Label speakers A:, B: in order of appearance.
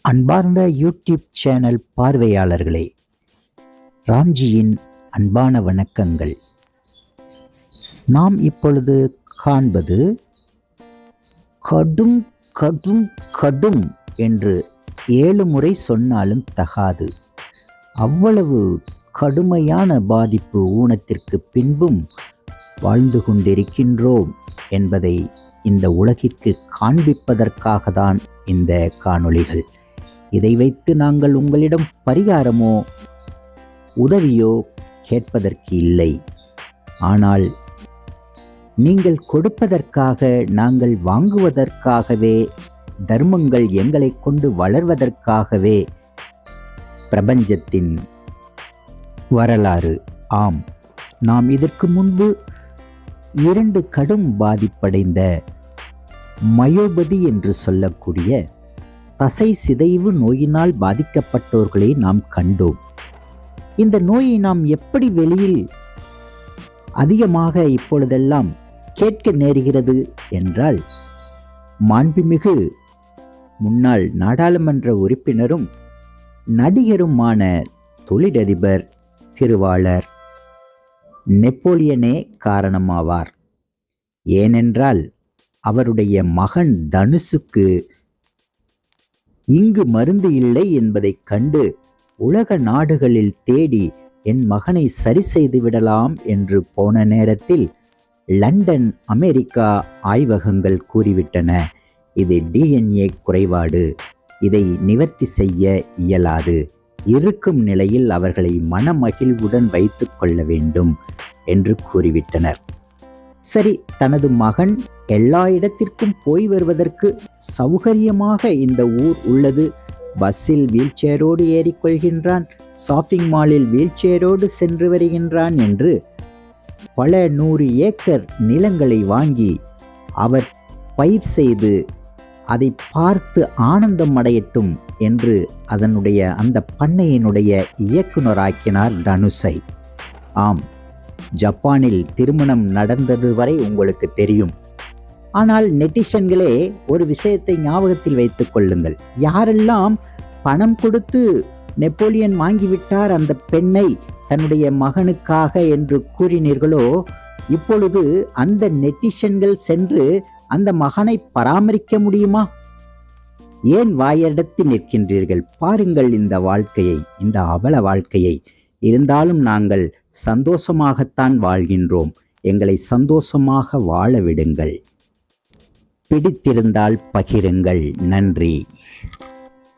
A: அன்பார்ந்த YouTube channel பார்வையாளர்களே, ராம்ஜியின் அன்பான வணக்கங்கள். நாம் இப்பொழுது காண்பது கடும் கடும் கடும் என்று 7 முறை சொன்னாலும் தகாது. அவ்வளவு கடுமையான பாதிப்பு ஊனத்திற்கு பின்பும் வாழ்ந்து கொண்டிருக்கின்றோம் என்பதை இந்த உலகிற்கு காண்பிப்பதற்காக தான் இந்த காணொளிகள். இதை வைத்து நாங்கள் உங்களிடம் பரிகாரமோ உதவியோ கேட்பதற்கு இல்லை. ஆனால் நீங்கள் கொடுப்பதற்காக, நாங்கள் வாங்குவதற்காகவே, தர்மங்கள் எங்களை கொண்டு வளர்வதற்காகவே பிரபஞ்சத்தின் வரலாறு. ஆம், நாம் இதற்கு முன்பு 2 கடும் பாதிப்படைந்த மயோபதி என்று சொல்லக்கூடிய தசை சிதைவு நோயினால் பாதிக்கப்பட்டோர்களை நாம் கண்டோம். இந்த நோயை நாம் எப்படி வெளியில் அதிகமாக இப்பொழுதெல்லாம் கேட்க நேருகிறது என்றால், மாண்புமிகு முன்னாள் நாடாளுமன்ற உறுப்பினரும் நடிகருமான தொழிலதிபர் திருவாளர் நெப்போலியனே காரணமாவார். ஏனென்றால் அவருடைய மகன் தனுஷுக்கு இங்கு மருந்து இல்லை என்பதைக் கண்டு உலக நாடுகளில் தேடி என் மகனை சரி செய்து விடலாம் என்று போன நேரத்தில் லண்டன், அமெரிக்கா ஆய்வகங்கள் கூறிவிட்டன, இது DNA குறைபாடு, இதை நிவர்த்தி செய்ய இயலாது, இருக்கும் நிலையில் அவர்களை மனமகிழ்வுடன் வைத்து கொள்ள வேண்டும் என்று கூறிவிட்டனர். சரி, தனது மகன் எல்லா இடத்திற்கும் போய் வருவதற்கு சௌகரியமாக இந்த ஊர் உள்ளது, பஸ்ஸில் வீல்சேரோடு ஏறிக்கொள்கின்றான், ஷாப்பிங் மாலில் வீல்சேரோடு சென்று வருகின்றான் என்று பல 100 ஏக்கர் நிலங்களை வாங்கி அவர் பயிர் செய்து அதை பார்த்து ஆனந்தம் அடையட்டும் என்று அதனுடைய அந்த பண்ணையினுடைய இயக்குனராக்கினார் தனுஷை. ஆம், ஜப்பானில் திருமணம் நடந்தது வரை உங்களுக்கு தெரியும். ஆனால் நெட்டிசன்களே, ஒரு விஷயத்தை ஞாபகத்தில் வைத்துக் கொள்ளுங்கள். யாரெல்லாம் பணம் கொடுத்து நெப்போலியன் வாங்கிவிட்டார் அந்த பெண்ணை தன்னுடைய மகனுக்காக என்று கூறினீர்களோ, இப்பொழுது அந்த நெட்டிசன்கள் சென்று அந்த மகனை பராமரிக்க முடியுமா? ஏன் வாயெடுத்து நிற்கின்றீர்கள்? பாருங்கள் இந்த வாழ்க்கையை, இந்த அவல வாழ்க்கையை. இருந்தாலும் நாங்கள் சந்தோஷமாகத்தான் வாழ்கின்றோம். எங்களை சந்தோஷமாக வாழ விடுங்கள். பிடித்திருந்தால் பகிருங்கள். நன்றி.